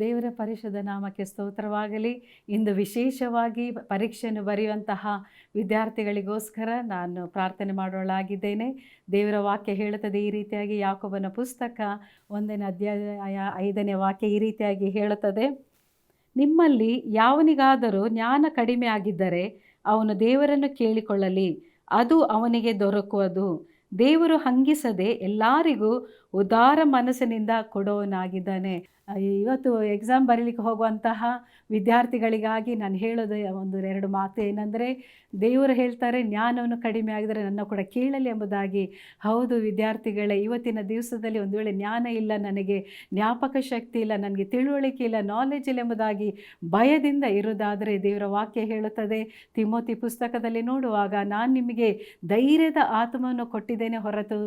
ದೇವರ ಪರಿಶುದ್ಧ ನಾಮಕ್ಕೆ ಸ್ತೋತ್ರವಾಗಲಿ. ಇಂದು ವಿಶೇಷವಾಗಿ ಪರೀಕ್ಷೆಯನ್ನು ಬರೆಯುವಂತಹ ವಿದ್ಯಾರ್ಥಿಗಳಿಗೋಸ್ಕರ ನಾನು ಪ್ರಾರ್ಥನೆ ಮಾಡೋಳಾಗಿದ್ದೇನೆ. ದೇವರ ವಾಕ್ಯ ಹೇಳುತ್ತದೆ ಈ ರೀತಿಯಾಗಿ, ಯಾಕೋಬನ ಪುಸ್ತಕ 1ನೇ ಅಧ್ಯಾಯ 5ನೇ ವಾಕ್ಯ ಈ ರೀತಿಯಾಗಿ ಹೇಳುತ್ತದೆ, ನಿಮ್ಮಲ್ಲಿ ಯಾವನಿಗಾದರೂ ಜ್ಞಾನ ಕಡಿಮೆ ಆಗಿದ್ದರೆ ಅವನು ದೇವರನ್ನು ಕೇಳಿಕೊಳ್ಳಲಿ, ಅದು ಅವನಿಗೆ ದೊರಕುವುದು. ದೇವರು ಹಂಗಿಸದೆ ಎಲ್ಲರಿಗೂ ಉದಾರ ಮನಸ್ಸಿನಿಂದ ಕೊಡೋನಾಗಿದ್ದಾನೆ. ಇವತ್ತು ಎಕ್ಸಾಮ್ ಬರೀಲಿಕ್ಕೆ ಹೋಗುವಂತಹ ವಿದ್ಯಾರ್ಥಿಗಳಿಗಾಗಿ ನಾನು ಹೇಳೋದು ಎರಡು ಮಾತು ಏನಂದರೆ, ದೇವರು ಹೇಳ್ತಾರೆ ಜ್ಞಾನವನ್ನು ಕಡಿಮೆ ಆಗಿದರೆ ನನ್ನ ಕೂಡ ಕೇಳಲಿ ಎಂಬುದಾಗಿ. ಹೌದು ವಿದ್ಯಾರ್ಥಿಗಳೇ, ಇವತ್ತಿನ ದಿವಸದಲ್ಲಿ ಒಂದು ವೇಳೆ ಜ್ಞಾನ ಇಲ್ಲ, ನನಗೆ ಜ್ಞಾಪಕ ಶಕ್ತಿ ಇಲ್ಲ, ನನಗೆ ತಿಳುವಳಿಕೆ ಇಲ್ಲ, ನಾಲೆಜ್ ಇಲ್ಲ ಎಂಬುದಾಗಿ ಭಯದಿಂದ ಇರುವುದಾದರೆ ದೇವರ ವಾಕ್ಯ ಹೇಳುತ್ತದೆ ತಿಮೋತಿ ಪುಸ್ತಕದಲ್ಲಿ ನೋಡುವಾಗ, ನಾನು ನಿಮಗೆ ಧೈರ್ಯದ ಆತ್ಮವನ್ನು ಕೊಟ್ಟಿದ್ದೇನೆ ಹೊರತು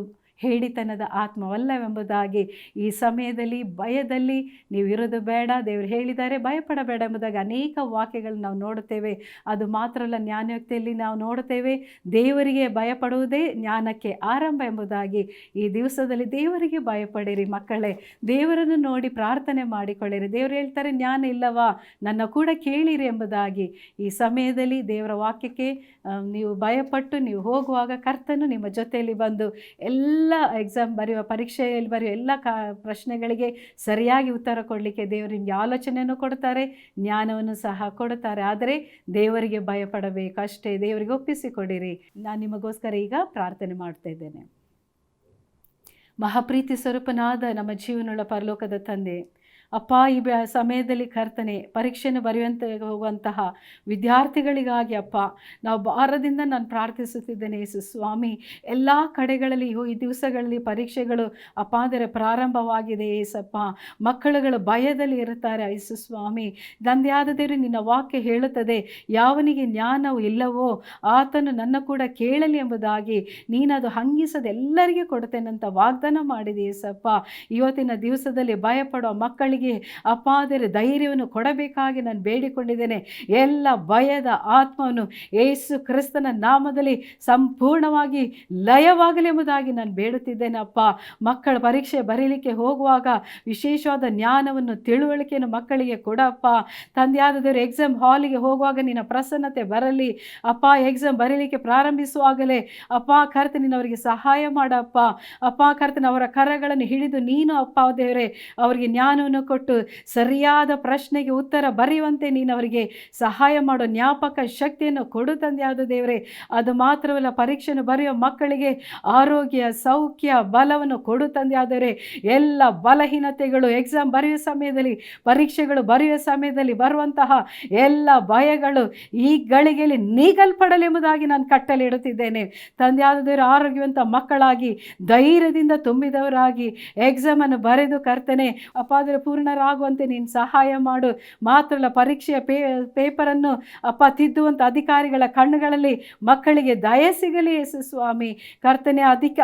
ಹೇಳಿತನದ ಆತ್ಮವಲ್ಲವೆಂಬುದಾಗಿ. ಈ ಸಮಯದಲ್ಲಿ ಭಯದಲ್ಲಿ ನೀವು ಇರೋದು ಬೇಡ. ದೇವರು ಹೇಳಿದ್ದಾರೆ ಭಯಪಡಬೇಡ ಎಂಬುದಾಗಿ ಅನೇಕ ವಾಕ್ಯಗಳನ್ನು ನಾವು ನೋಡುತ್ತೇವೆ. ಅದು ಮಾತ್ರ ಅಲ್ಲ, ಜ್ಞಾನೋಕ್ತಿಯಲ್ಲಿ ನಾವು ನೋಡುತ್ತೇವೆ ದೇವರಿಗೆ ಭಯಪಡುವುದೇ ಜ್ಞಾನಕ್ಕೆ ಆರಂಭ ಎಂಬುದಾಗಿ. ಈ ದಿವಸದಲ್ಲಿ ದೇವರಿಗೆ ಭಯಪಡಿರಿ ಮಕ್ಕಳೇ, ದೇವರನ್ನು ನೋಡಿ ಪ್ರಾರ್ಥನೆ ಮಾಡಿಕೊಳ್ಳಿರಿ. ದೇವರು ಹೇಳ್ತಾರೆ ಜ್ಞಾನ ಇಲ್ಲವಾ, ನನ್ನ ಕೂಡ ಕೇಳಿರಿ ಎಂಬುದಾಗಿ. ಈ ಸಮಯದಲ್ಲಿ ದೇವರ ವಾಕ್ಯಕ್ಕೆ ನೀವು ಭಯಪಟ್ಟು ನೀವು ಹೋಗುವಾಗ ಕರ್ತನು ನಿಮ್ಮ ಜೊತೆಯಲ್ಲಿ ಬಂದು ಎಲ್ಲ ಎಕ್ಸಾಮ್ ಬರೆಯುವ ಪರೀಕ್ಷೆಯಲ್ಲಿ ಬರೆಯುವ ಎಲ್ಲ ಪ್ರಶ್ನೆಗಳಿಗೆ ಸರಿಯಾಗಿ ಉತ್ತರ ಕೊಡಲಿಕ್ಕೆ ದೇವರು ನಿಮಗೆ ಆಲೋಚನೆಯನ್ನು ಕೊಡ್ತಾರೆ, ಜ್ಞಾನವನ್ನು ಸಹ ಕೊಡುತ್ತಾರೆ. ಆದರೆ ದೇವರಿಗೆ ಭಯಪಡಬೇಕು ಅಷ್ಟೇ. ದೇವರಿಗೆ ಒಪ್ಪಿಸಿಕೊಡಿರಿ. ನಾನು ನಿಮಗೋಸ್ಕರ ಈಗ ಪ್ರಾರ್ಥನೆ ಮಾಡ್ತಾ ಇದ್ದೇನೆ. ಮಹಾಪ್ರೀತಿ ಸ್ವರೂಪನಾದ ನಮ್ಮ ಜೀವನವುಳ್ಳ ಪರಲೋಕದ ತಂದೆ, ಅಪ್ಪ, ಈ ಸಮಯದಲ್ಲಿ ಕರ್ತನೆ ಪರೀಕ್ಷೆಯನ್ನು ಹೋಗುವಂತಹ ವಿದ್ಯಾರ್ಥಿಗಳಿಗಾಗಿ ಅಪ್ಪ ನಾವು ಭಾರದಿಂದ ನಾನು ಪ್ರಾರ್ಥಿಸುತ್ತಿದ್ದೇನೆ ಯೇಸು ಸ್ವಾಮಿ. ಎಲ್ಲ ಕಡೆಗಳಲ್ಲಿ ಈ ದಿವಸಗಳಲ್ಲಿ ಪರೀಕ್ಷೆಗಳು ಅಪ್ಪ ಅಂದರೆ ಪ್ರಾರಂಭವಾಗಿದೆ ಏಸಪ್ಪ. ಮಕ್ಕಳುಗಳು ಭಯದಲ್ಲಿ ಇರುತ್ತಾರೆ ಯೇಸು ಸ್ವಾಮಿ. ತಂದೆಯಾದ ದೇವರು ನಿನ್ನ ವಾಕ್ಯ ಹೇಳುತ್ತದೆ, ಯಾವನಿಗೆ ಜ್ಞಾನವು ಇಲ್ಲವೋ ಆತನು ನನ್ನ ಕೂಡ ಕೇಳಲಿ ಎಂಬುದಾಗಿ. ನೀನದು ಹಂಗಿಸದೆ ಎಲ್ಲರಿಗೂ ಕೊಡ್ತೇನಂತ ವಾಗ್ದಾನ ಮಾಡಿದೆ ಏಸಪ್ಪ. ಇವತ್ತಿನ ದಿವಸದಲ್ಲಿ ಭಯಪಡುವ ಮಕ್ಕಳಿಗೆ ಅಪ್ಪ ಆದರೆ ಧೈರ್ಯವನ್ನು ಕೊಡಬೇಕಾಗಿ ನಾನು ಬೇಡಿಕೊಂಡಿದ್ದೇನೆ. ಎಲ್ಲ ಭಯದ ಆತ್ಮವನ್ನು ಯೇಸು ಕ್ರಿಸ್ತನ ನಾಮದಲ್ಲಿ ಸಂಪೂರ್ಣವಾಗಿ ಲಯವಾಗಲಿ ಎಂಬುದಾಗಿ ನಾನು ಬೇಡುತ್ತಿದ್ದೇನೆ ಅಪ್ಪ. ಮಕ್ಕಳ ಪರೀಕ್ಷೆ ಬರೀಲಿಕ್ಕೆ ಹೋಗುವಾಗ ವಿಶೇಷವಾದ ಜ್ಞಾನವನ್ನು ತಿಳುವಳಿಕೆಯನ್ನು ಮಕ್ಕಳಿಗೆ ಕೊಡಪ್ಪ. ತಂದೆಯಾದ ದೇವರು ಎಕ್ಸಾಮ್ ಹಾಲಿಗೆ ಹೋಗುವಾಗ ನಿನ್ನ ಪ್ರಸನ್ನತೆ ಬರಲಿ ಅಪ್ಪ. ಎಕ್ಸಾಮ್ ಬರೀಲಿಕ್ಕೆ ಪ್ರಾರಂಭಿಸುವಾಗಲೇ ಅಪ್ಪ ಕರ್ತನಿನ ಅವರಿಗೆ ಸಹಾಯ ಮಾಡಪ್ಪ. ಅಪ್ಪ ಕರ್ತನ ಅವರ ಕರಗಳನ್ನು ಹಿಡಿದು ನೀನು ಅಪ್ಪ ದೇವರೇ ಅವರಿಗೆ ಜ್ಞಾನವನ್ನು ಕೊಟ್ಟು ಸರಿಯಾದ ಪ್ರಶ್ನೆಗೆ ಉತ್ತರ ಬರೆಯುವಂತೆ ನೀನು ಅವರಿಗೆ ಸಹಾಯ ಮಾಡೋ ಜ್ಞಾಪಕ ಶಕ್ತಿಯನ್ನು ಕೊಡು ತಂದೆಯಾದ ದೇವರೇ. ಅದು ಮಾತ್ರವಲ್ಲ, ಪರೀಕ್ಷೆಯನ್ನು ಬರೆಯುವ ಮಕ್ಕಳಿಗೆ ಆರೋಗ್ಯ ಸೌಖ್ಯ ಬಲವನ್ನು ಕೊಡು ತಂದೆಯಾದರೆ. ಎಲ್ಲ ಬಲಹೀನತೆಗಳು ಎಕ್ಸಾಮ್ ಬರೆಯುವ ಸಮಯದಲ್ಲಿ ಪರೀಕ್ಷೆಗಳು ಬರೆಯುವ ಸಮಯದಲ್ಲಿ ಬರುವಂತಹ ಎಲ್ಲ ಭಯಗಳು ಈ ಗಳಿಗೆಯಲ್ಲಿ ನೀಗಲ್ಪಡಲೆಂಬುದಾಗಿ ನಾನು ಕಟ್ಟಲೆ ಇಡುತ್ತಿದ್ದೇನೆ ತಂದೆಯಾದ ದೇವರು. ಆರೋಗ್ಯವಂತ ಮಕ್ಕಳಾಗಿ ಧೈರ್ಯದಿಂದ ತುಂಬಿದವರಾಗಿ ಎಕ್ಸಾಮನ್ನು ಬರೆದು ಕರ್ತನೆ ಅಪ್ಪ ಆದರೆ ಪೂರ್ಣರಾಗುವಂತೆ ನೀನು ಸಹಾಯ ಮಾಡು. ಮಾತ್ರ ಅಲ್ಲ, ಪರೀಕ್ಷೆಯ ಪೇಪರನ್ನು ಅಪ್ಪ ತಿದ್ದುವಂಥ ಅಧಿಕಾರಿಗಳ ಕಣ್ಣುಗಳಲ್ಲಿ ಮಕ್ಕಳಿಗೆ ದಯ ಸಿಗಲಿ ಯೇಸು ಸ್ವಾಮಿ. ಕರ್ತನೆ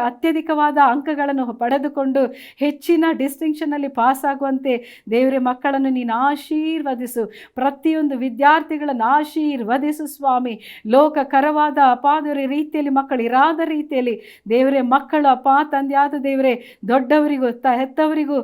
ಅತ್ಯಧಿಕವಾದ ಅಂಕಗಳನ್ನು ಪಡೆದುಕೊಂಡು ಹೆಚ್ಚಿನ ಡಿಸ್ಟಿಂಕ್ಷನಲ್ಲಿ ಪಾಸಾಗುವಂತೆ ದೇವರೇ ಮಕ್ಕಳನ್ನು ನೀನು ಆಶೀರ್ವದಿಸು. ಪ್ರತಿಯೊಂದು ವಿದ್ಯಾರ್ಥಿಗಳನ್ನು ಆಶೀರ್ವದಿಸು ಸ್ವಾಮಿ. ಲೋಕಕರವಾದ ಅಪಾದರ ರೀತಿಯಲ್ಲಿ ಮಕ್ಕಳು ಇರಾದ ರೀತಿಯಲ್ಲಿ ದೇವರೇ ಮಕ್ಕಳು ಅಪ್ಪ ತಂದೆಯಾದ ದೇವರೇ ದೊಡ್ಡವರಿಗೂ ಹೆತ್ತವರಿಗೂ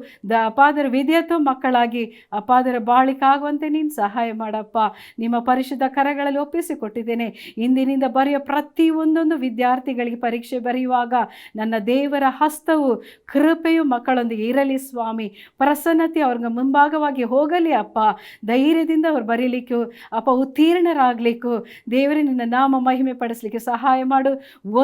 ಅಪಾದರ ವಿಧೇಯತ್ವ ಮಕ್ಕಳಾಗಿ ಅಪಾದರ ಬಾಳಿಕಾಗುವಂತೆ ನೀನು ಸಹಾಯ ಮಾಡಪ್ಪ. ನಿಮ್ಮ ಪರಿಶುದ್ಧ ಕರಗಳಲ್ಲಿ ಒಪ್ಪಿಸಿಕೊಟ್ಟಿದ್ದೇನೆ. ಇಂದಿನಿಂದ ಬರೆಯುವ ಪ್ರತಿಯೊಂದೊಂದು ವಿದ್ಯಾರ್ಥಿಗಳಿಗೆ ಪರೀಕ್ಷೆ ಬರೆಯುವಾಗ ನನ್ನ ದೇವರ ಹಸ್ತವು ಕೃಪೆಯು ಮಕ್ಕಳೊಂದಿಗೆ ಇರಲಿ ಸ್ವಾಮಿ. ಪ್ರಸನ್ನತೆ ಅವ್ರಿಗೆ ಮುಂಭಾಗವಾಗಿ ಹೋಗಲಿ ಅಪ್ಪ. ಧೈರ್ಯದಿಂದ ಅವ್ರು ಬರೀಲಿಕ್ಕೂ ಅಪ್ಪ ಉತ್ತೀರ್ಣರಾಗಲಿಕ್ಕೂ ದೇವರೇ ನಿನ್ನ ನಾಮ ಮಹಿಮೆ ಪಡಿಸಲಿಕ್ಕೆ ಸಹಾಯ ಮಾಡು.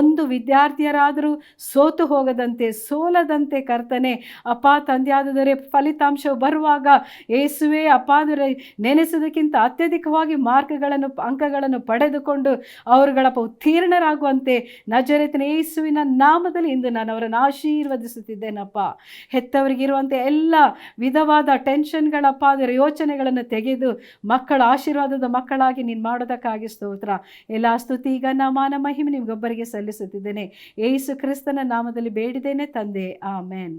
ಒಂದು ವಿದ್ಯಾರ್ಥಿಯರಾದರೂ ಸೋತು ಹೋಗದಂತೆ ಸೋಲದಂತೆ ಕರ್ತನೆ ಅಪ್ಪ ತಂದೆಯಾದರೆ ಫಲಿತಾಂಶವು ಬರುವಾಗ ಯೇಸುವೆ ಅಪ್ಪ ಅಂದರೆ ನೆನೆಸೋದಕ್ಕಿಂತ ಅತ್ಯಧಿಕವಾಗಿ ಅಂಕಗಳನ್ನು ಪಡೆದುಕೊಂಡು ಅವರುಗಳಪ್ಪ ಉತ್ತೀರ್ಣರಾಗುವಂತೆ ನಜರೇತಿನ ಯೇಸುವಿನ ನಾಮದಲ್ಲಿ ಇಂದು ನಾನು ಅವರನ್ನು ಆಶೀರ್ವದಿಸುತ್ತಿದ್ದೇನಪ್ಪ. ಹೆತ್ತವರಿಗಿರುವಂಥ ಎಲ್ಲ ವಿಧವಾದ ಟೆನ್ಷನ್ಗಳಪ್ಪ ಅದರ ಯೋಚನೆಗಳನ್ನು ತೆಗೆದು ಮಕ್ಕಳ ಆಶೀರ್ವಾದದ ಮಕ್ಕಳಾಗಿ ನೀನು ಮಾಡೋದಕ್ಕಾಗಿ ಸ್ತೋತ್ರ. ಎಲ್ಲ ಸ್ತುತಿ ಈಗ ಮಾನ ಮಹಿಮೆ ನಿಮಗೊಬ್ಬರಿಗೆ ಸಲ್ಲಿಸುತ್ತಿದ್ದೇನೆ ಯೇಸು ಕ್ರಿಸ್ತನ ನಾಮದಲ್ಲಿ ಬೇಡಿದ್ದೇನೆ ತಂದೆ, ಆಮೇನ್.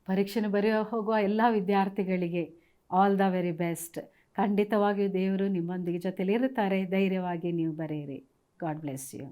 ಪರೀಕ್ಷೆನ ಬರೆಯೋ ಹೋಗುವ ಎಲ್ಲ ವಿದ್ಯಾರ್ಥಿಗಳಿಗೆ ಆಲ್ ದ ವೆರಿ ಬೆಸ್ಟ್. ಖಂಡಿತವಾಗಿಯೂ ದೇವರು ನಿಮ್ಮೊಂದಿಗೆ ಜೊತೆಲಿರುತ್ತಾರೆ. ಧೈರ್ಯವಾಗಿ ನೀವು ಬರೆಯಿರಿ. God bless you.